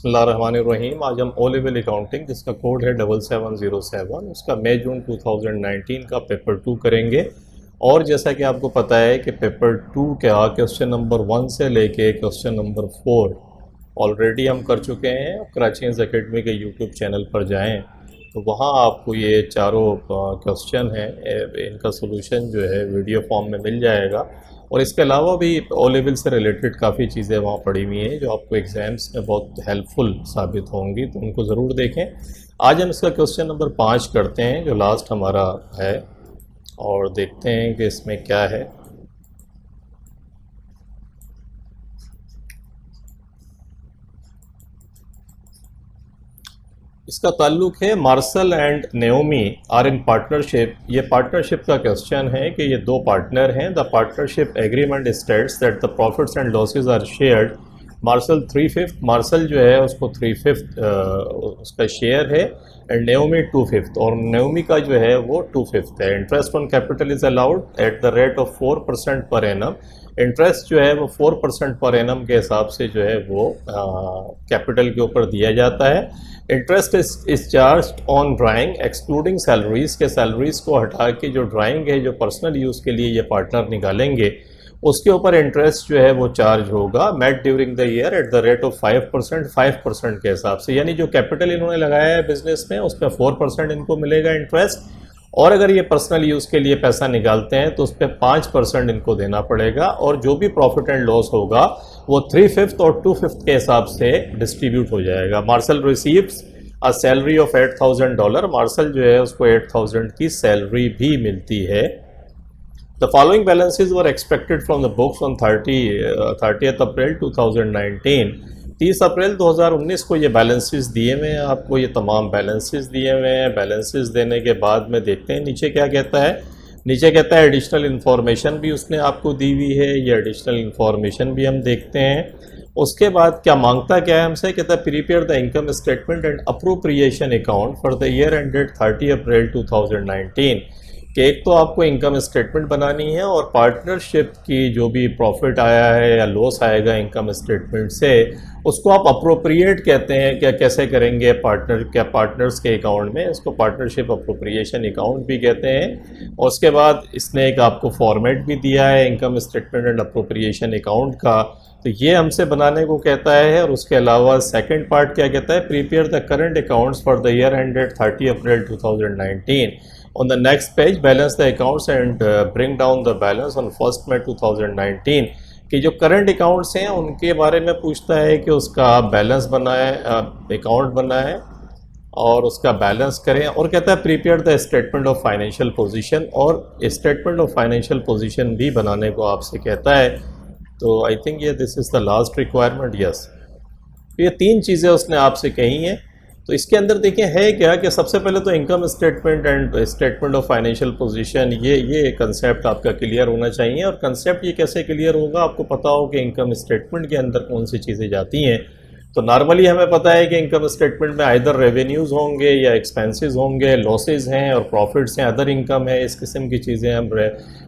बिस्मिल्लाहिर्रहमानिर्रहीम। आज हम ओ लेवल अकाउंटिंग जिसका कोड है 7707 उसका मई जून 2019 का पेपर 2 करेंगे। और जैसा कि आपको पता है कि पेपर 2 का क्वेश्चन नंबर 1 से लेके क्वेश्चन नंबर 4 ऑलरेडी हम कर चुके हैं। कराचीज एकेडमी के यूट्यूब चैनल पर जाएं तो वहाँ आपको ये चारों क्वेश्चन हैं, इनका सलूशन जो है वीडियो फॉर्म में मिल जाएगा। और इसके अलावा भी ओ लेवल से रिलेटेड काफ़ी चीज़ें वहाँ पड़ी हुई हैं जो आपको एग्ज़ाम्स में बहुत हेल्पफुल साबित होंगी, तो उनको ज़रूर देखें। आज हम इसका क्वेश्चन नंबर 5 करते हैं जो लास्ट हमारा है, और देखते हैं कि इसमें क्या है। इसका ताल्लुक है Marshall and Naomi are in partnership. ये पार्टनरशिप का क्वेश्चन है कि ये दो पार्टनर हैं। The partnership agreement states that the profits and losses are shared. Marshall 3/5, Marshall जो है उसको 3/5 उसका शेयर है, एंड नेओमी 2/5, और नेओमी का जो है वो 2/5 है। Interest on capital is allowed at the rate of 4% per annum. Interest जो है वो 4% पर एनम के हिसाब से जो है वो कैपिटल के ऊपर दिया जाता है। Interest is charge on drawing excluding salaries, के सैलरीज को हटा के जो ड्राइंग है जो पर्सनल यूज़ के लिए ये पार्टनर निकालेंगे उसके ऊपर इंटरेस्ट जो है वो चार्ज होगा। मेट during the year at the rate of 5% के हिसाब से, यानी जो कैपिटल इन्होंने लगाया है बिजनेस में उस पर 4% इनको मिलेगा इंटरेस्ट, और अगर ये पर्सनल यूज़ के लिए पैसा निकालते हैं तो उस पर 5% इनको देना पड़ेगा। और जो भी प्रॉफिट एंड लॉस होगा वो 3/5 और 2/5 के हिसाब से डिस्ट्रीब्यूट हो जाएगा। Marshall receives a salary of $8,000। Marshall जो है उसको 8,000 की सैलरी भी मिलती है। The following balances were expected from the books on 30th April 2019। 30 अप्रैल 2019 को ये बैलेंसेस दिए हुए हैं आपको, ये तमाम बैलेंसेस दिए हुए हैं। बैलेंसेस देने के बाद में देखते हैं नीचे क्या कहता है। नीचे कहता है एडिशनल इन्फॉर्मेशन भी उसने आपको दी हुई है, ये एडिशनल इन्फॉर्मेशन भी हम देखते हैं। उसके बाद क्या मांगता क्या है हमसे, कहता है prepare the income statement and appropriation account for the year ended 30 अप्रैल 2019। कि एक तो आपको इनकम स्टेटमेंट बनानी है, और पार्टनरशिप की जो भी प्रॉफिट आया है या लॉस आएगा इनकम स्टेटमेंट से उसको आप अप्रोप्रिएट कहते हैं। क्या कैसे करेंगे पार्टनर्स के अकाउंट में, इसको पार्टनरशिप अप्रोप्रिएशन अकाउंट भी कहते हैं। और उसके बाद इसने एक आपको फॉर्मेट भी दिया है income statement and appropriation account का, तो ये हमसे बनाने को कहता है। और उसके अलावा सेकंड पार्ट क्या कहता है, prepare the current accounts for the year ended 30 अप्रैल 2019। On the next page, balance the accounts and bring down the balance on 1st May 2019। कि जो करंट अकाउंट्स हैं उनके बारे में पूछता है कि उसका बैलेंस बनाए, अकाउंट बनाए और उसका बैलेंस करें। और कहता है prepare the statement of financial position, और स्टेटमेंट ऑफ फाइनेंशियल पोजीशन भी बनाने को आपसे कहता है। तो आई थिंक ये this is the last requirement. Yes, ये 3 चीज़ें उसने आपसे कही हैं। तो इसके अंदर देखिए है क्या कि सबसे पहले तो income statement and statement of financial position, ये कंसेप्ट आपका क्लियर होना चाहिए। और कंसेप्ट ये कैसे क्लियर होगा, आपको पता हो कि इनकम स्टेटमेंट के अंदर कौन सी चीज़ें जाती हैं। तो नॉर्मली हमें पता है कि इनकम स्टेटमेंट में आइदर रेवेन्यूज़ होंगे या एक्सपेंसेस होंगे, लॉसेज हैं और प्रॉफिट्स हैं, अदर इनकम है, इस किस्म की चीज़ें हम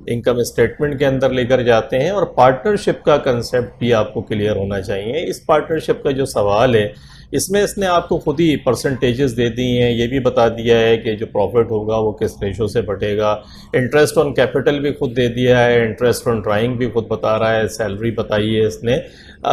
इनकम स्टेटमेंट के अंदर लेकर जाते हैं। और पार्टनरशिप का कंसेप्ट भी आपको क्लियर होना चाहिए। इस पार्टनरशिप का जो सवाल है इसमें इसने आपको खुद ही परसेंटेजेस दे दी हैं, ये भी बता दिया है कि जो प्रॉफिट होगा वो किस रेशो से बटेगा। इंटरेस्ट ऑन कैपिटल भी खुद दे दिया है, इंटरेस्ट ऑन ड्राइंग भी खुद बता रहा है, सैलरी बताई है इसने।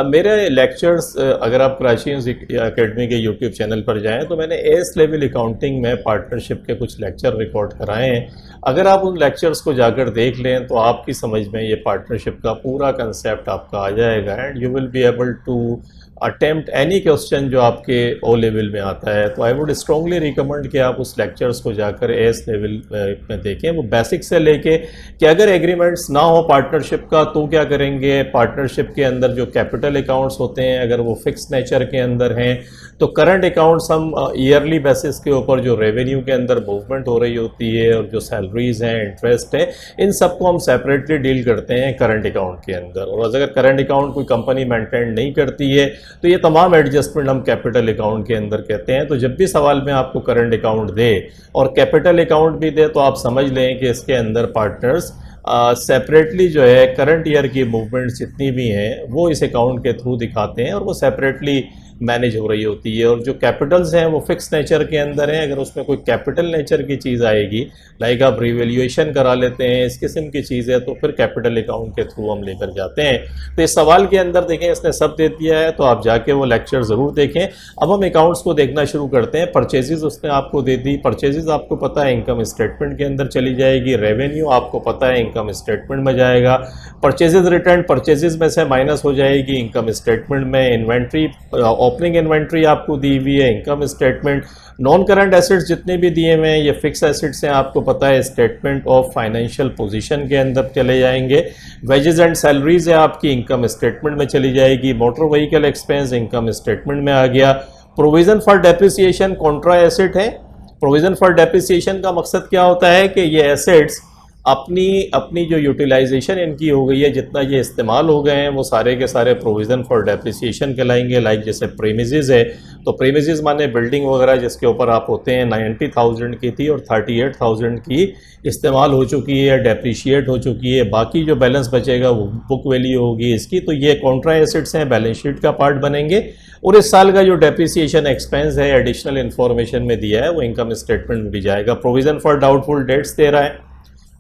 मेरे लेक्चर्स अगर आप कराची एकेडमी के यूट्यूब चैनल पर जाएं तो मैंने एस लेवल अकाउंटिंग में पार्टनरशिप के कुछ लेक्चर रिकॉर्ड कराए हैं। अगर आप उन लेक्चर्स को जाकर देख लें तो आपकी समझ में ये पार्टनरशिप का पूरा कंसेप्ट आपका आ जाएगा, and you will be able to attempt any question जो आपके ओ लेवल में आता है। तो आई वुड स्ट्रांगली रिकमेंड कि आप उस लेक्चर्स को जाकर एस लेवल में देखें। वो बेसिक से लेके कि अगर एग्रीमेंट्स ना हो पार्टनरशिप का तो क्या करेंगे, पार्टनरशिप के अंदर जो कैपिटल अकाउंट्स होते हैं अगर वो फिक्स नेचर के अंदर हैं तो करंट अकाउंट्स हम ईयरली बेसिस के ऊपर जो रेवेन्यू के अंदर मूवमेंट हो रही होती है और जो सैलरीज हैं, इंटरेस्ट है, इन सबको हम सेपरेटली डील करते हैं करंट अकाउंट के अंदर। और अगर करंट अकाउंट कोई कंपनी मेंटेन नहीं करती है तो ये तमाम एडजस्टमेंट हम कैपिटल अकाउंट के अंदर कहते हैं। तो जब भी सवाल में आपको करंट अकाउंट दे और कैपिटल अकाउंट भी दे तो आप समझ लें कि इसके अंदर पार्टनर्स सेपरेटली जो है करंट ईयर की मूवमेंट्स जितनी भी हैं वो इस अकाउंट के थ्रू दिखाते हैं, और वो सेपरेटली मैनेज हो रही होती है। और जो कैपिटल्स हैं वो फिक्स नेचर के अंदर हैं। अगर उसमें कोई कैपिटल नेचर की चीज़ आएगी, लाइक आप रिवैल्यूएशन करा लेते हैं, इस किस्म की चीज़ है, तो फिर कैपिटल अकाउंट के थ्रू हम लेकर जाते हैं। तो इस सवाल के अंदर देखें इसने सब दे दिया है, तो आप जाके वो लेक्चर ज़रूर देखें। अब हम अकाउंट्स को देखना शुरू करते हैं। परचेजेज उसने आपको दे दी, परचेजेज आपको पता है इनकम स्टेटमेंट के अंदर चली जाएगी। रेवेन्यू आपको पता है इनकम स्टेटमेंट में जाएगा। परचेजेज रिटर्न परचेजेज में से माइनस हो जाएगी इनकम स्टेटमेंट में। इन्वेंट्री, ओपनिंग इन्वेंट्री आपको दी हुई है income statement. Non current assets जितने भी दिए हुए हैं ये फिक्स एसेट्स हैं, आपको पता है स्टेटमेंट ऑफ फाइनेंशियल पोजीशन के अंदर चले जाएंगे। वेजेस एंड सैलरीज है आपकी इनकम स्टेटमेंट में चली जाएगी। Motor vehicle expense income statement में आ गया। Provision for depreciation Contra asset है। प्रोविजन फॉर डेप्रिसिएशन का मकसद क्या होता है कि ये एसेट्स अपनी जो यूटिलाइजेशन इनकी हो गई है, जितना ये इस्तेमाल हो गए हैं, वो सारे के सारे प्रोविज़न फॉर डेप्रिसिएशन कहलाएंगे। लाइक जैसे प्रीमिसेस है, तो प्रीमिसेस माने बिल्डिंग वगैरह जिसके ऊपर आप होते हैं, 90,000 की थी और 38,000 की इस्तेमाल हो चुकी है, डेप्रिशिएट हो चुकी है। बाकी जो बैलेंस बचेगा वो बुक वैल्यू होगी इसकी। तो ये कॉन्ट्रा एसेट्स हैं, बैलेंस शीट का पार्ट बनेंगे। और इस साल का जो डेप्रिसिएशन एक्सपेंस है एडिशनल इन्फॉर्मेशन में दिया है वो इनकम स्टेटमेंट में भी जाएगा। प्रोविज़न फॉर डाउटफुल डेट्स दे रहा है।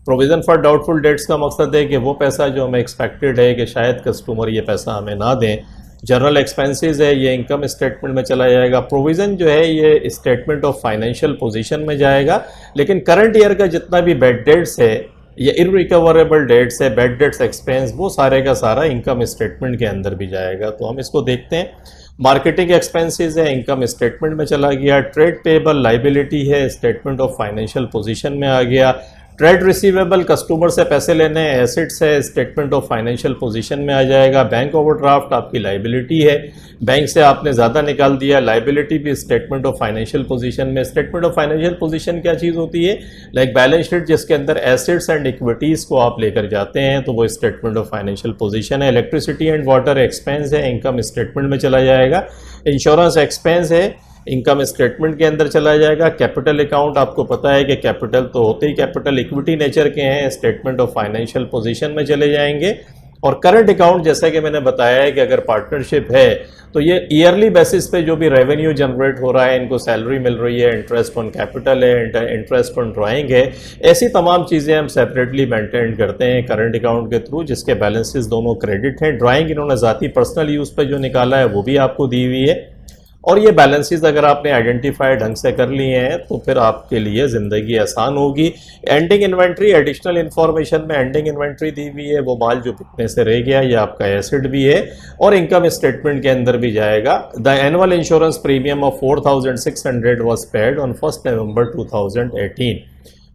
प्रोविज़न फॉर डाउटफुल डेट्स का मकसद है कि वो पैसा जो हमें एक्सपेक्टेड है कि शायद कस्टमर ये पैसा हमें ना दें, जनरल एक्सपेंसेस है, ये इनकम स्टेटमेंट में चला जाएगा। प्रोविज़न जो है ये स्टेटमेंट ऑफ फाइनेंशियल पोजीशन में जाएगा। लेकिन करंट ईयर का जितना भी बैड डेट्स है या इररिकवरेबल डेट्स है, बैड डेट्स एक्सपेंस, वो सारे का सारा इनकम स्टेटमेंट के अंदर भी जाएगा। तो हम इसको देखते हैं। मार्केटिंग एक्सपेंसेस है, इनकम स्टेटमेंट में चला गया। ट्रेड पेबल लाइबिलिटी है, स्टेटमेंट ऑफ फाइनेंशियल पोजीशन में आ गया। ट्रेड रिसीवेबल कस्टमर से पैसे लेने एसेट्स है, स्टेटमेंट ऑफ फाइनेंशियल पोजीशन में आ जाएगा। बैंक ओवरड्राफ्ट आपकी लाइबिलिटी है, बैंक से आपने ज़्यादा निकाल दिया, लाइबिलिटी भी स्टेटमेंट ऑफ फाइनेंशियल पोजीशन में। स्टेटमेंट ऑफ फाइनेंशियल पोजीशन क्या चीज़ होती है? लाइक बैलेंस शीट जिसके अंदर एसेट्स एंड इक्विटीज़ को आप लेकर जाते हैं, तो वो स्टेटमेंट ऑफ फाइनेंशियल पोजीशन है। इलेक्ट्रिसिटी एंड वाटर एक्सपेंस है, इनकम स्टेटमेंट में चला जाएगा। इंश्योरेंस एक्सपेंस है, इनकम स्टेटमेंट के अंदर चला जाएगा। कैपिटल अकाउंट आपको पता है कि कैपिटल तो होते ही कैपिटल इक्विटी नेचर के हैं, स्टेटमेंट ऑफ फाइनेंशियल पोजीशन में चले जाएंगे। और करंट अकाउंट जैसा कि मैंने बताया है कि अगर पार्टनरशिप है तो ये ईयरली बेसिस पे जो भी रेवेन्यू जनरेट हो रहा है, इनको सैलरी मिल रही है, इंटरेस्ट ऑन कैपिटल है, इंटरेस्ट ऑन ड्राइंग है, ऐसी तमाम चीज़ें हम सेपरेटली मेंटेन करते हैं करंट अकाउंट के थ्रू, जिसके बैलेंसेस दोनों क्रेडिट हैं। ड्राइंग इन्होंने ज़ाती पर्सनल यूज़ पे जो निकाला है वो भी आपको दी हुई है। और ये बैलेंसेस अगर आपने आइडेंटिफाई ढंग से कर लिए हैं तो फिर आपके लिए ज़िंदगी आसान होगी। एंडिंग इन्वेंट्री, एडिशनल इन्फॉर्मेशन में एंडिंग इन्वेंट्री दी हुई है, वो माल जो बिकने से रह गया, ये आपका एसेट भी है और इनकम स्टेटमेंट के अंदर भी जाएगा। The annual insurance premium of 4,600 was paid on 1 नवंबर 2018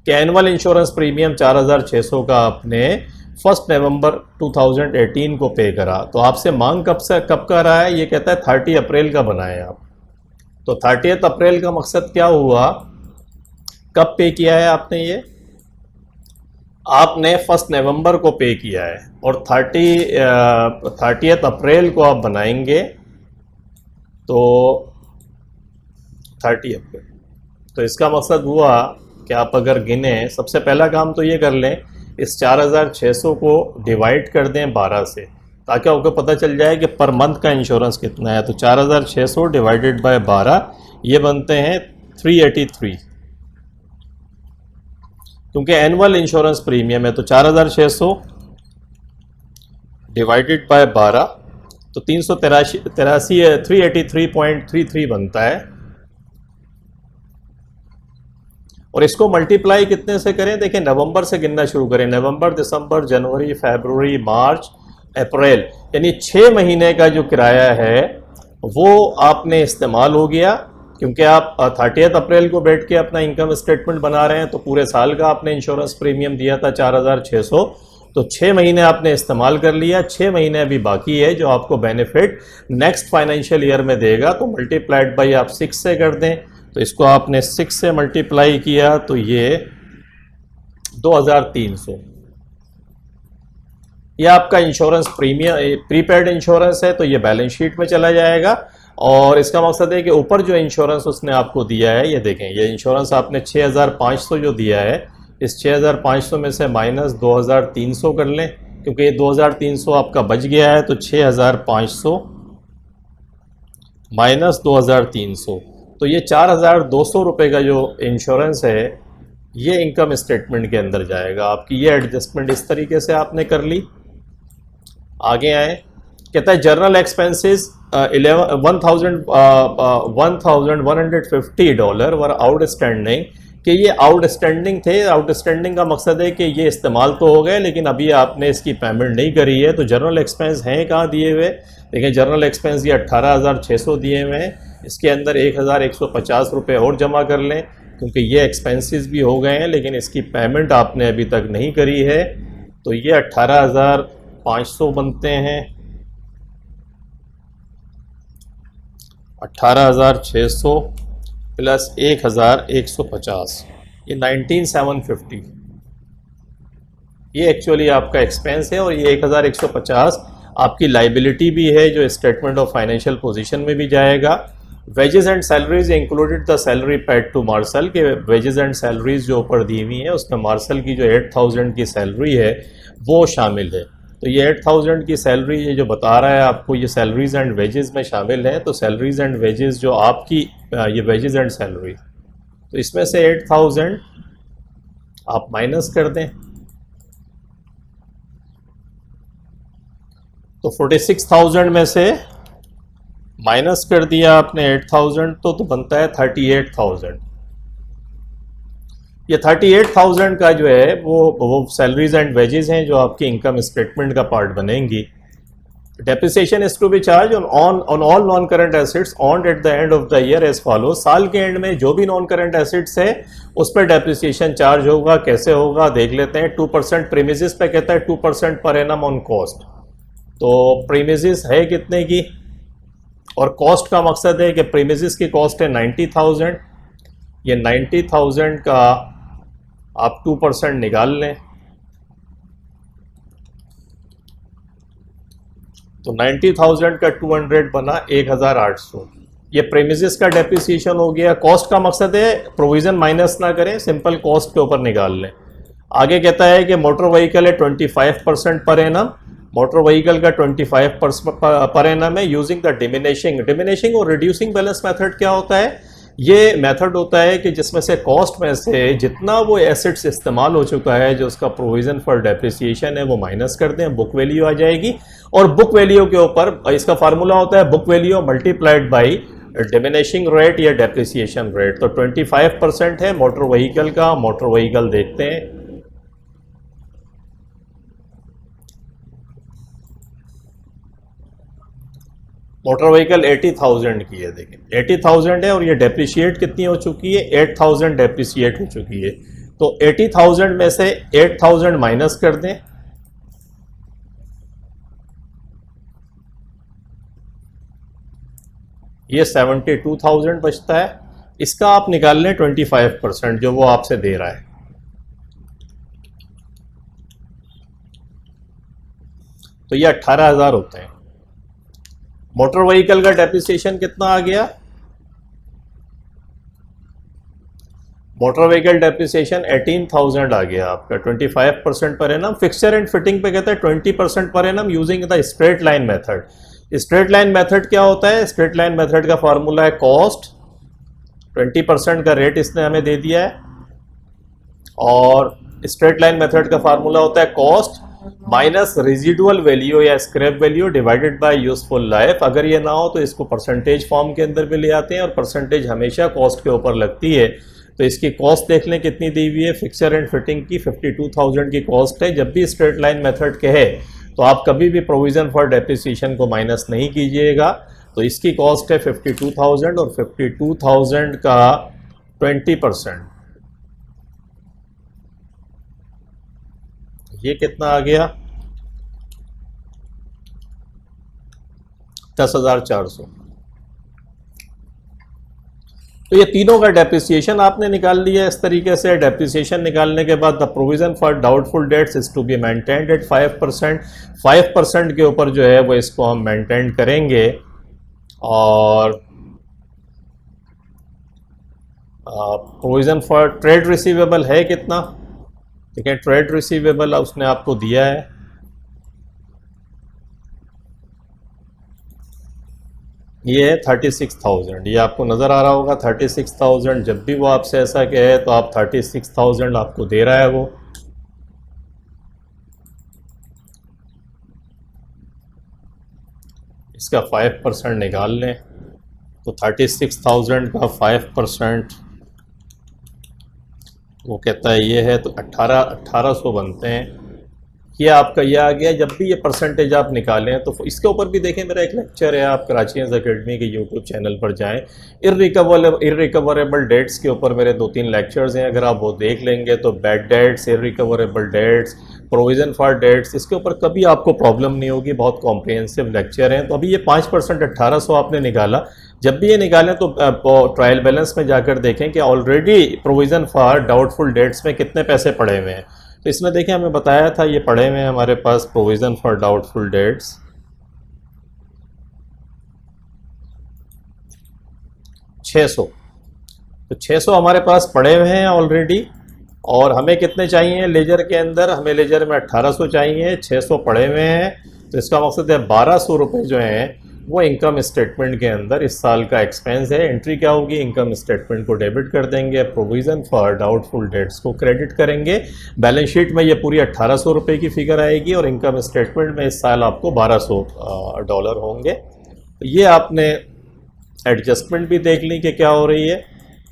कि एनुअल इंश्योरेंस प्रीमियम 4,600 का आपने 1 नवंबर 2018 को पे करा। तो आपसे मांग कब का रहा है? ये कहता है 30 अप्रैल का बनाए आप। तो 30 अप्रैल का मकसद क्या हुआ? कब पे किया है आपने? ये आपने 1 नवंबर को पे किया है और 30 अप्रैल को आप बनाएंगे तो 30 अप्रैल। तो इसका मकसद हुआ कि आप अगर गिने, सबसे पहला काम तो ये कर लें, इस 4,600 को डिवाइड कर दें 12 से, ताकि आपको पता चल जाए कि पर मंथ का इंश्योरेंस कितना है। तो 4,600 डिवाइडेड बाय 12 ये बनते हैं 383, क्योंकि एनुअल इंश्योरेंस प्रीमियम है। तो 4,600 डिवाइडेड बाय 12 तो 383.33 बनता है। और इसको मल्टीप्लाई कितने से करें? देखिए, नवंबर से गिनना शुरू करें। नवंबर, दिसंबर, जनवरी, फरवरी, मार्च, अप्रैल, यानी 6 महीने का जो किराया है वो आपने इस्तेमाल हो गया, क्योंकि आप 30 अप्रैल को बैठ के अपना इनकम स्टेटमेंट बना रहे हैं। तो पूरे साल का आपने इंश्योरेंस प्रीमियम दिया था 4,600, तो 6 महीने आपने इस्तेमाल कर लिया। 6 महीने अभी बाकी है जो आपको बेनिफिट नेक्स्ट फाइनेंशियल ईयर में देगा। तो मल्टीप्लाइड बाई आप 6 से कर दें। तो इसको आपने 6 से मल्टीप्लाई किया तो ये 2,300, ये आपका इंश्योरेंस प्रीमियम, प्रीपेड इंश्योरेंस है, तो ये बैलेंस शीट में चला जाएगा। और इसका मकसद है कि ऊपर जो इंश्योरेंस उसने आपको दिया है, ये देखें, ये इंश्योरेंस आपने 6,500 जो दिया है, इस 6,500 में से माइनस 2,300 कर लें, क्योंकि ये 2,300 आपका बच गया है। तो 6,500 माइनस 2,300। तो ये 4,200 रुपये का जो इंश्योरेंस है ये इनकम स्टेटमेंट के अंदर जाएगा आपकी। ये एडजस्टमेंट इस तरीके से आपने कर ली। आगे आए, कहता है जनरल एक्सपेंसेस $1,150 वर आउटस्टैंडिंग, कि ये आउटस्टैंडिंग थे। आउटस्टैंडिंग का मकसद है कि ये इस्तेमाल तो हो गए लेकिन अभी आपने इसकी पेमेंट नहीं करी है। तो जनरल एक्सपेंस हैं कहाँ दिए हुए, देखिए जनरल एक्सपेंस ये 18,600 दिए हुए हैं। इसके अंदर 1,150 रुपये और जमा कर लें क्योंकि ये एक्सपेंसेस भी हो गए हैं लेकिन इसकी पेमेंट आपने अभी तक नहीं करी है। तो ये 18,500 बनते हैं, 18,600 प्लस 1,150, ये 19,750। ये एक्चुअली आपका एक्सपेंस है और ये 1,150 आपकी लाइबिलिटी भी है जो स्टेटमेंट ऑफ फाइनेंशियल पोजीशन में भी जाएगा। Wages and salaries included the salary paid to Marshall, के वेजेस एंड सैलरीज जो ऊपर दी हुई हैं उसमें मार्शल की जो 8,000 की सैलरी है वो शामिल है। तो ये 8,000 की सैलरी ये जो बता रहा है आपको ये सैलरीज एंड वेजेस में शामिल है। तो सैलरीज एंड वेजेस जो आपकी ये वेजेस एंड सैलरी, तो इसमें से 8,000 आप माइनस कर दें तो 46,000 में से माइनस कर दिया आपने 8,000 तो बनता है 38,000। ये 38,000 का जो है वो सैलरीज एंड वेजेस हैं जो आपकी इनकम स्टेटमेंट का पार्ट बनेंगी। Depreciation is to be charge on all non current assets on at the end of the year as follow. साल के एंड में जो भी नॉन करंट एसेट्स है उस पर डेप्रिसिएशन चार्ज होगा। कैसे होगा देख लेते हैं। 2% प्रीमिसेस पे कहता है 2% पर एनम ऑन कॉस्ट। तो प्रीमिसेस है कितने की और कॉस्ट का मकसद है कि प्रीमिसेस की कॉस्ट है 90,000। ये 90,000 का आप 2% निकाल लें तो 90,000 का 200 बना 1,800। ये प्रीमिसेस का डेप्रिसिएशन हो गया। कॉस्ट का मकसद है प्रोविजन माइनस ना करें, सिंपल कॉस्ट के ऊपर निकाल लें। आगे कहता है कि मोटर व्हीकल है 25% पर एनम। मोटर व्हीकल का 25% पर एनम है यूजिंग द डिमिनिशिंग और रिड्यूसिंग बैलेंस मेथड। क्या होता है, ये मेथड होता है कि जिसमें से कॉस्ट में से जितना वो एसेट्स इस्तेमाल हो चुका है जो उसका प्रोविजन फॉर डेप्रिसिएशन है वो माइनस कर दें, बुक वैल्यू आ जाएगी। और बुक वैल्यू के ऊपर इसका फार्मूला होता है book value multiplied by diminishing rate या डेप्रिसिएशन रेट। तो 25% है मोटर व्हीकल का। मोटर व्हीकल देखते हैं, मोटर व्हीकल 80,000 की है। देखिए 80,000 है और ये डेप्रिशिएट कितनी हो चुकी है, 8,000 डेप्रिशिएट हो चुकी है। तो 80,000 में से 8,000 माइनस कर दें ये 72,000 बचता है। इसका आप निकाल लें 25% जो वो आपसे दे रहा है। तो ये 18,000 होते हैं। मोटर व्हीकल का डेप्रिसिएशन कितना आ गया, मोटर व्हीकल डेप्रिसिएशन 18,000 आ गया आपका। 25% per annum. Fixture and fitting पे कहता है 20% per annum using the straight line method. Straight line method क्या होता है, स्ट्रेट लाइन मेथड का फॉर्मूला है कॉस्ट, 20% का रेट इसने हमें दे दिया है। और स्ट्रेट लाइन मेथड का फार्मूला होता है कॉस्ट माइनस रेजिडुअल वैल्यू या scrap value divided by useful life. अगर ये ना हो तो इसको परसेंटेज फॉर्म के अंदर भी ले आते हैं और परसेंटेज हमेशा कॉस्ट के ऊपर लगती है। तो इसकी कॉस्ट देख लें कितनी दी हुई है, फिक्सचर एंड फिटिंग की 52,000 की कॉस्ट है। जब भी स्ट्रेट लाइन मेथड कहे तो आप कभी भी प्रोविजन फॉर डेप्रिसिएशन को माइनस नहीं कीजिएगा। तो इसकी कॉस्ट है 52,000 और 52,000 का 20% ये कितना आ गया, 10,400। तो ये तीनों का डेप्रिसिएशन आपने निकाल लिया इस तरीके से। डेप्रिसिएशन निकालने के बाद the provision for doubtful debts is to be maintained at 5%। 5% के ऊपर जो है वो इसको हम मेंटेन करेंगे। और प्रोविजन फॉर ट्रेड रिसीवेबल है कितना, ठीक है, ट्रेड रिसीवेबल उसने आपको दिया है ये है 36,000, ये आपको नज़र आ रहा होगा 36,000। जब भी वो आपसे ऐसा कहे तो आप 36,000 आपको दे रहा है वो। इसका 5% निकाल लें तो 36,000 का 5% वो कहता है ये है, तो 1800 बनते हैं। ये आपका ये आ गया। जब भी ये परसेंटेज आप निकालें तो इसके ऊपर भी देखें, मेरा एक लेक्चर है, आप कराचीज एकेडमी के यूट्यूब चैनल पर जाएं। इर्रिकवरेबल डेट्स के ऊपर मेरे 2-3 लेक्चर्स हैं, अगर आप वो देख लेंगे तो bad debts, irrecoverable debts, provision for debts, इसके ऊपर कभी आपको प्रॉब्लम नहीं होगी। बहुत कॉम्प्रिहेंसिव लेक्चर हैं। तो अभी ये 5% 1800 आपने निकाला। जब भी ये निकालें तो ट्रायल बैलेंस में जाकर देखें कि already provision for doubtful dates में कितने पैसे पड़े हुए हैं। तो इसने देखें हमें बताया था ये पढ़े हुए हैं हमारे पास प्रोविज़न फॉर डाउटफुल डेट्स 600। तो 600 हमारे पास पड़े हुए हैं ऑलरेडी। और हमें कितने चाहिए लेजर के अंदर? हमें लेजर में 1800 चाहिए, 600 पड़े हुए हैं। तो इसका मकसद है 1200 रुपये जो हैं वो इनकम स्टेटमेंट के अंदर इस साल का एक्सपेंस है। एंट्री क्या होगी? इनकम स्टेटमेंट को डेबिट कर देंगे, प्रोविज़न फॉर डाउटफुल डेट्स को क्रेडिट करेंगे। बैलेंस शीट में ये पूरी 1800 रुपये की फिगर आएगी और इनकम स्टेटमेंट में इस साल आपको $1200 होंगे। तो ये आपने एडजस्टमेंट भी देख ली कि क्या हो रही है।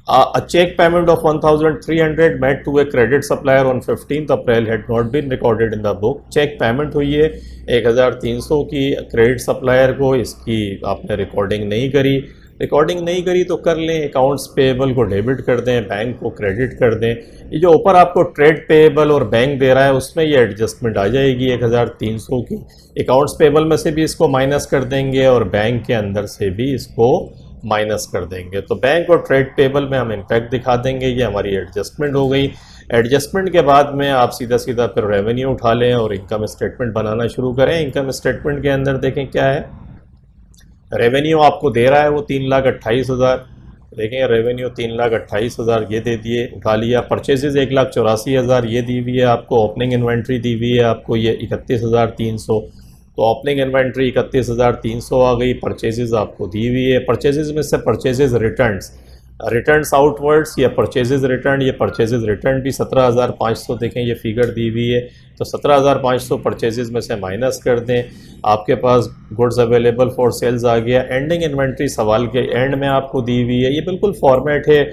A check payment of 1,300 made to a credit supplier on 15th April had not been recorded in the book। Cheque payment हुई है 1,300 की क्रेडिट सप्लायर को, इसकी आपने रिकॉर्डिंग नहीं करी। रिकॉर्डिंग नहीं करी तो कर लें, अकाउंट्स पेएबल को डेबिट कर दें, बैंक को क्रेडिट कर दें। ये जो ऊपर आपको ट्रेड पेएबल और बैंक दे रहा है उसमें ये एडजस्टमेंट आ जाएगी 1,300 की। अकाउंट्स पेएबल में से भी इसको माइनस कर देंगे और बैंक के अंदर से भी इसको माइनस कर देंगे। तो बैंक और ट्रेड पेबल में हम इम्पैक्ट दिखा देंगे। ये हमारी एडजस्टमेंट हो गई। एडजस्टमेंट के बाद में आप सीधा सीधा फिर रेवेन्यू उठा लें और इनकम स्टेटमेंट बनाना शुरू करें। इनकम स्टेटमेंट के अंदर देखें क्या है। रेवेन्यू आपको दे रहा है वो 3,28,000। देखें रेवेन्यू 3,28,000 ये दे दिए, उठा लिया। परचेजेज 1,84,000 ये दी हुई है आपको। ओपनिंग इन्वेंट्री दी हुई है आपको ये 31,300। तो ओपनिंग इन्वेंट्री 31,300 आ गई। परचेजेज आपको दी हुई है। परचेजेज में से परचेजेज रिटर्न्स आउटवर्ड्स या परचेजेज रिटर्न, ये परचेजेज रिटर्न भी 17,500 देखें ये फिगर दी हुई है। तो 17,500 परचेजेज में से माइनस कर दें, आपके पास गुड्स अवेलेबल फॉर सेल्स आ गया। एंडिंग इन्वेंट्री सवाल के एंड में आपको दी हुई है, ये बिल्कुल फॉर्मेट है।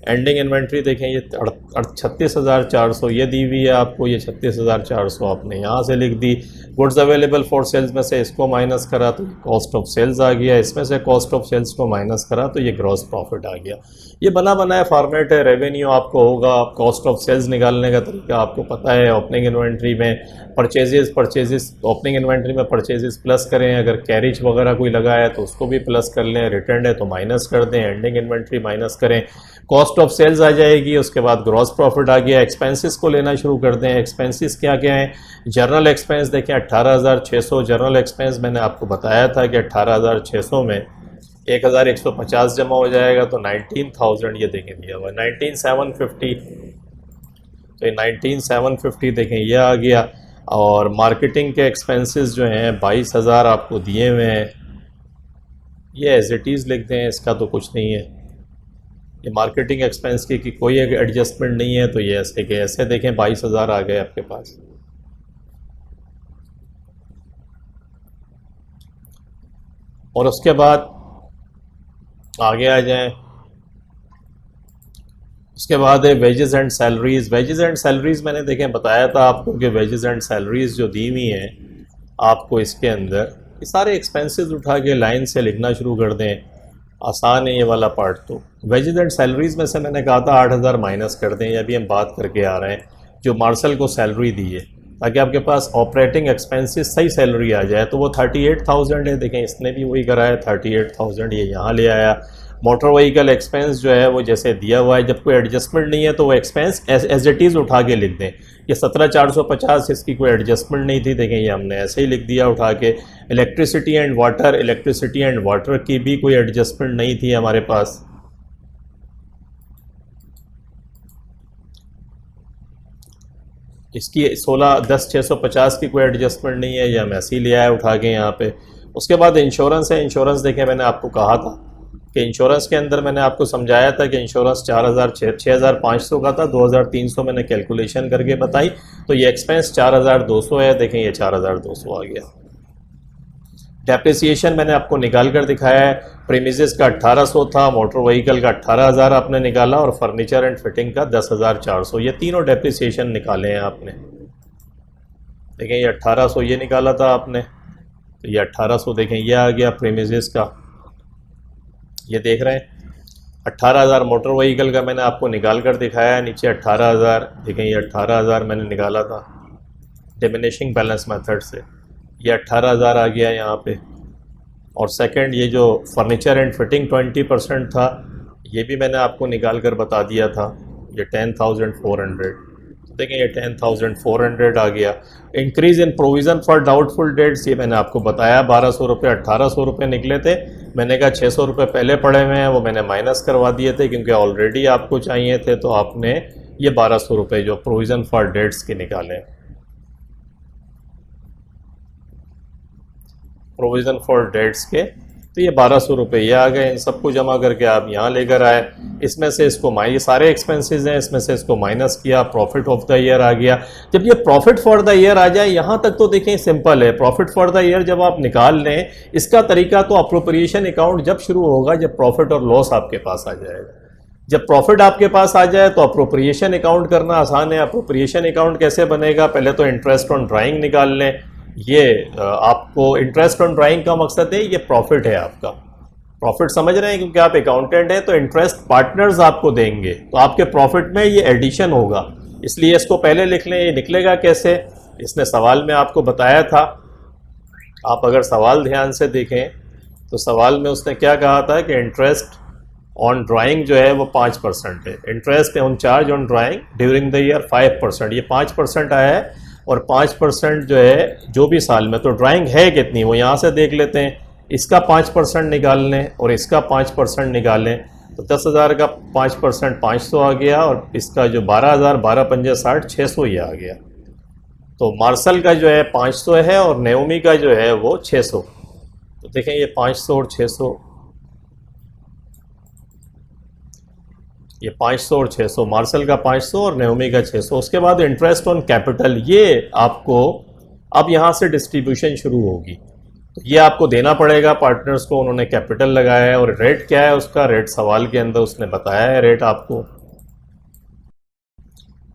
एंडिंग इन्वेंट्री देखें ये 36,400 ये दी हुई है आपको। ये 36,400 आपने यहाँ से लिख दी। गुड्स अवेलेबल फॉर सेल्स में से इसको माइनस करा तो ये कॉस्ट ऑफ सेल्स आ गया। इसमें से कॉस्ट ऑफ सेल्स को माइनस करा तो ये ग्रॉस प्रॉफिट आ गया। ये बना बनाया फॉर्मेट है। रेवेन्यू आपको होगा, कॉस्ट ऑफ सेल्स निकालने का तरीका आपको पता है। ओपनिंग इन्वेंट्री में परचेजेस ओपनिंग इन्वेंट्री में परचेजेस प्लस करें, अगर कैरिज वगैरह कोई लगा है तो उसको भी प्लस कर लें, रिटर्न है तो माइनस कर दें, एंडिंग इन्वेंट्री माइनस करें, कॉस्ट ऑफ सेल्स आ जाएगी। उसके बाद ग्रॉस प्रॉफिट आ गया। एक्सपेंसेस को लेना शुरू कर दें। एक्सपेंसेस क्या क्या हैं? जर्नल एक्सपेंस देखें 18,600 जर्नल एक्सपेंस मैंने आपको बताया था कि 18,600 में 1,150 जमा हो जाएगा तो 19,000 ये देखें दिया हुआ 19,750। तो ये 19,750 देखें ये आ गया। और मार्केटिंग के एक्सपेंसेस जो हैं 22,000 आपको दिए हुए हैं। ये एज इट इज़ लिख दें, इसका तो कुछ नहीं है। ये मार्केटिंग एक्सपेंस की कोई एडजस्टमेंट नहीं है। तो ये ऐसे के ऐसे देखें 22,000 आ गए आपके पास। और उसके बाद आगे आ जाएं। उसके बाद है wages and salaries. Wages and salaries मैंने देखें बताया था आपको कि वेजेस एंड सैलरीज़ जो दी हुई हैं आपको इसके अंदर, ये सारे एक्सपेंसेस उठा के लाइन से लिखना शुरू कर दें। आसान है ये वाला पार्ट। तो वेजेस एंड सैलरीज़ में से मैंने कहा था 8,000 माइनस कर दें। या भी हम बात करके आ रहे हैं जो मार्शल को सैलरी दी है, ताकि आपके पास ऑपरेटिंग एक्सपेंसेस सही सैलरी आ जाए। तो वो 38,000 है। देखें इसने भी वही करा है 38,000 ये यहाँ ले आया। मोटर व्हीकल एक्सपेंस जो है वो जैसे दिया हुआ है, जब कोई एडजस्टमेंट नहीं है तो वो एक्सपेंस एज इट इज़ उठा के लिख दें। ये 17,450 इसकी कोई एडजस्टमेंट नहीं थी। देखें ये हमने ऐसे ही लिख दिया उठा के। इलेक्ट्रिसिटी एंड वाटर की भी कोई एडजस्टमेंट नहीं थी हमारे पास। इसकी 16,10,650 की कोई एडजस्टमेंट नहीं है, ये हम ऐसे ही ले आए उठा के यहाँ पे। उसके बाद इंश्योरेंस है। इंश्योरेंस देखें, मैंने आपको कहा था कि इंश्योरेंस के अंदर मैंने आपको समझाया था कि इंश्योरेंस 6,500 का था, 2,300 मैंने कैलकुलेशन करके बताई, तो ये एक्सपेंस 4,200 है। देखें ये 4,200 आ गया। डेप्रिसिएशन मैंने आपको निकाल कर दिखाया है। प्रीमिसेस का 1,800 था, मोटर व्हीकल का 18,000 आपने निकाला और फर्नीचर एंड फिटिंग का 10,400। ये तीनों डेप्रिसिएशन निकाले हैं आपने। देखें ये 1,800 ये निकाला था आपने, तो ये 1,800 देखें ये आ गया प्रीमिसेस का, ये देख रहे हैं। 18,000 मोटर व्हीकल का मैंने आपको निकाल कर दिखाया है, नीचे 18,000 देखें ये 18,000 मैंने निकाला था डिमिनिशिंग बैलेंस मेथड से, ये 18,000 आ गया यहाँ पे। और सेकंड ये जो फर्नीचर एंड फिटिंग 20% था, ये भी मैंने आपको निकाल कर बता दिया था, ये 10,400। देखें ये 10,400 आ गया। Increase in provision for doubtful dates, ये मैंने आपको बताया 1,200 रुपये 1,800 रुपये निकले थे। मैंने कहा 600 रुपये पहले पड़े हुए हैं, वो मैंने माइनस करवा दिए थे क्योंकि ऑलरेडी आपको चाहिए थे, तो आपने ये 1,200 रुपये जो प्रोविज़न फॉर डेट्स के निकाले। प्रोविज़न फॉर डेट्स के तो ये 1,200 रुपये ये आ गए। इन सबको जमा करके आप यहाँ लेकर आए, इसमें से इसको ये सारे एक्सपेंसेस हैं, इसमें से इसको माइनस किया, प्रॉफिट ऑफ द ईयर आ गया। जब ये प्रॉफिट फॉर द ईयर आ जाए, यहाँ तक तो देखें सिंपल है। प्रॉफिट फॉर द ईयर जब आप निकाल लें, इसका तरीका तो अप्रोप्रिएशन अकाउंट जब शुरू होगा जब प्रॉफिट और लॉस आपके पास आ जाएगा। जब प्रॉफिट आपके पास आ जाए तो अप्रोप्रिएशन अकाउंट करना आसान है। अप्रोप्रिएशन अकाउंट कैसे बनेगा? पहले तो इंटरेस्ट ऑन ड्राइंग निकाल लें। ये आपको इंटरेस्ट ऑन ड्राइंग का मकसद है, ये प्रॉफिट है आपका। प्रॉफिट समझ रहे हैं, क्योंकि आप अकाउंटेंट हैं तो इंटरेस्ट पार्टनर्स आपको देंगे, तो आपके प्रॉफिट में ये एडिशन होगा, इसलिए इसको पहले लिख लें। ये निकलेगा कैसे? इसने सवाल में आपको बताया था। आप अगर सवाल ध्यान से देखें तो सवाल में उसने क्या कहा था कि इंटरेस्ट ऑन ड्राइंग जो है वो 5% है। Interest on charge on drawing during the year 5%, ये 5% आया है। और 5% जो है जो भी साल में, तो ड्राइंग है कितनी वो यहाँ से देख लेते हैं। इसका 5% निकाल लें और इसका 5% निकालें, तो 10,000 का 5% 500 आ गया, और इसका जो 12,000 12 पंजे 60 600 ये आ गया। तो मार्शल का जो है 500 है और नेओमी का जो है वो 600। तो देखें ये 500 और 600, ये 500 और 600, मार्शल का 500 और नेओमी का 600। उसके बाद इंटरेस्ट ऑन कैपिटल, ये आपको अब यहाँ से डिस्ट्रीब्यूशन शुरू होगी, तो ये आपको देना पड़ेगा पार्टनर्स को। उन्होंने कैपिटल लगाया है और रेट क्या है उसका, रेट सवाल के अंदर उसने बताया है। रेट आपको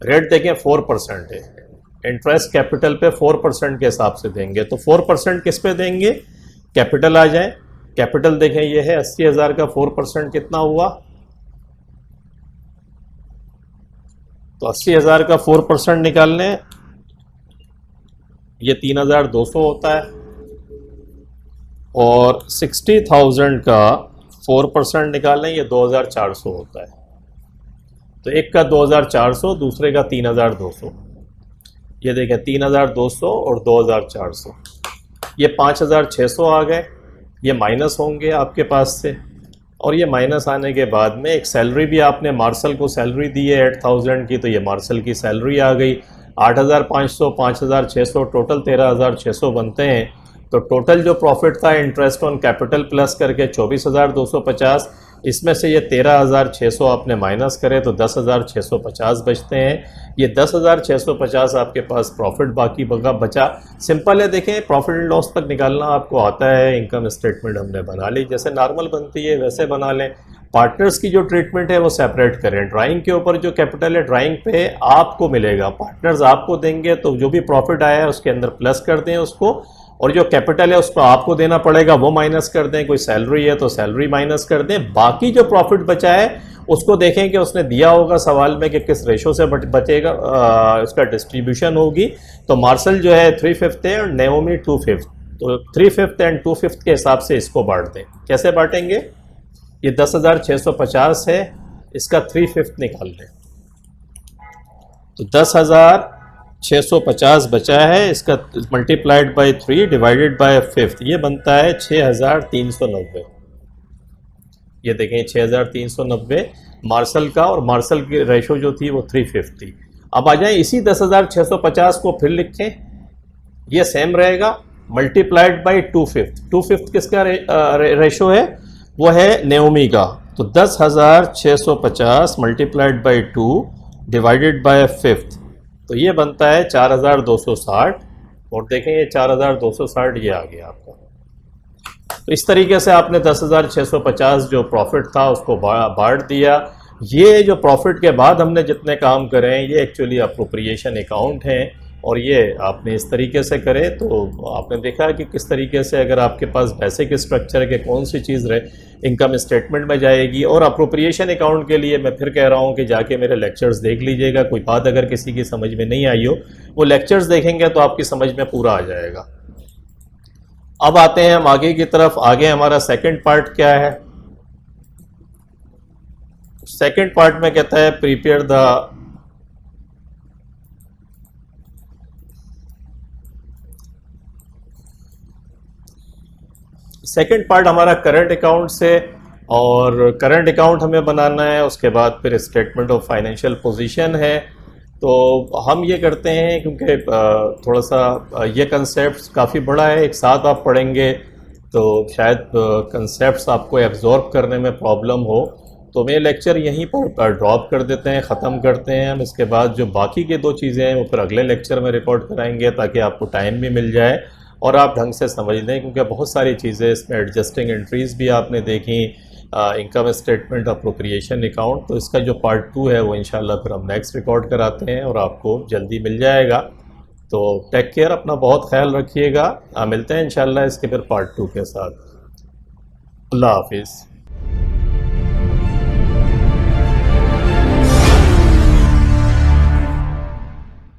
रेट देखें 4% है। इंटरेस्ट कैपिटल पे 4% के हिसाब से देंगे, तो 4% किस पे देंगे? कैपिटल आ जाए। कैपिटल देखें ये है 80,000 का 4% कितना हुआ? तो 80,000 का 4% निकाल लें, ये 3,200 होता है। और 60,000 का 4% निकाल लें, ये 2,400 होता है। तो एक का 2,400, दूसरे का 3,200। ये देखें 3,200 और 2,400, ये 5,600 आ गए। ये माइनस होंगे आपके पास से, और ये माइनस आने के बाद में एक सैलरी भी आपने मार्शल को सैलरी दी है 8,000 की, तो ये मार्शल की सैलरी आ गई। 8,500 5,600 टोटल 13,600 बनते हैं। तो टोटल जो प्रॉफिट था इंटरेस्ट ऑन कैपिटल प्लस करके 24,250, इसमें से ये 13,600 आपने माइनस करे तो 10,650 बचते हैं। ये 10,650 आपके पास प्रॉफिट बाकी बचा। सिंपल है, देखें प्रॉफिट एंड लॉस तक निकालना आपको आता है। इनकम स्टेटमेंट हमने बना ली, जैसे नॉर्मल बनती है वैसे बना लें। पार्टनर्स की जो ट्रीटमेंट है वो सेपरेट करें। ड्राइंग के ऊपर जो कैपिटल है ड्राइंग पे आपको मिलेगा, पार्टनर्स आपको देंगे, तो जो भी प्रॉफिट आया है उसके अंदर प्लस कर दें उसको, और जो कैपिटल है उसको आपको देना पड़ेगा वो माइनस कर दें। कोई सैलरी है तो सैलरी माइनस कर दें। बाकी जो प्रॉफिट बचा है उसको देखें कि उसने दिया होगा सवाल में कि किस रेशो से बचेगा, उसका डिस्ट्रीब्यूशन होगी। तो मार्शल जो है 3/5 है और नेओमी 2/5, तो 3/5 एंड 2/5 के हिसाब से इसको बांट दें। कैसे बांटेंगे? ये 10,650 है, इसका 3/5 निकाल लें, तो 10,650 बचा है, इसका मल्टीप्लाइड बाय 3 डिवाइडेड बाय 5, ये बनता है 6,390। ये देखें 6,390 मार्शल का, और मार्शल की रेशो जो थी वो 3/5 थी। अब आ जाए इसी 10,650 को फिर लिखें, ये सेम रहेगा। Multiplied by 2/5। 2/5 किसका रेशो है? वो है नेओमी का। तो 10,650 मल्टीप्लाइड बाई 2 डिवाइडेड बाय 5, तो ये बनता है 4,260। और देखें ये 4,260 ये आ गया आपका। तो इस तरीके से आपने 10,650 जो प्रॉफिट था उसको बांट दिया। ये जो प्रॉफिट के बाद हमने जितने काम करे हैं ये एक्चुअली अप्रोप्रिएशन अकाउंट हैं, और ये आपने इस तरीके से करे तो आपने देखा कि किस तरीके से अगर आपके पास बेसिक स्ट्रक्चर है कि कौन सी चीज़ इनकम स्टेटमेंट में जाएगी। और अप्रोप्रिएशन अकाउंट के लिए मैं फिर कह रहा हूँ कि जाके मेरे लेक्चर्स देख लीजिएगा। कोई बात अगर किसी की समझ में नहीं आई हो, वो लेक्चर्स देखेंगे तो आपकी समझ में पूरा आ जाएगा। अब आते हैं हम आगे की तरफ। आगे हमारा सेकंड पार्ट क्या है? सेकंड पार्ट में कहता है प्रिपेयर द सेकंड पार्ट हमारा करंट अकाउंट से, और करंट अकाउंट हमें बनाना है। उसके बाद फिर स्टेटमेंट ऑफ फाइनेंशियल पोजीशन है। तो हम ये करते हैं क्योंकि थोड़ा सा ये कंसेप्ट काफ़ी बड़ा है, एक साथ आप पढ़ेंगे तो शायद कंसेप्ट्स आपको एब्जॉर्ब करने में प्रॉब्लम हो। तो मैं लेक्चर यहीं पर ड्रॉप कर देते हैं, ख़त्म करते हैं हम। इसके बाद जो बाकी के 2 चीज़ें हैं वो फिर अगले लेक्चर में रिकॉर्ड कराएंगे ताकि आपको टाइम भी मिल जाए और आप ढंग से समझ लें, क्योंकि बहुत सारी चीज़ें इसमें एडजस्टिंग एंट्रीज़ भी आपने देखी, इनकम स्टेटमेंट, अप्रोप्रिएशन अकाउंट। तो इसका जो पार्ट 2 है वो इंशाल्लाह फिर हम नेक्स्ट रिकॉर्ड कराते हैं और आपको जल्दी मिल जाएगा। तो टेक केयर, अपना बहुत ख्याल रखिएगा। मिलते हैं इंशाल्लाह इसके फिर पार्ट 2 के साथ। अल्लाह हाफिज़।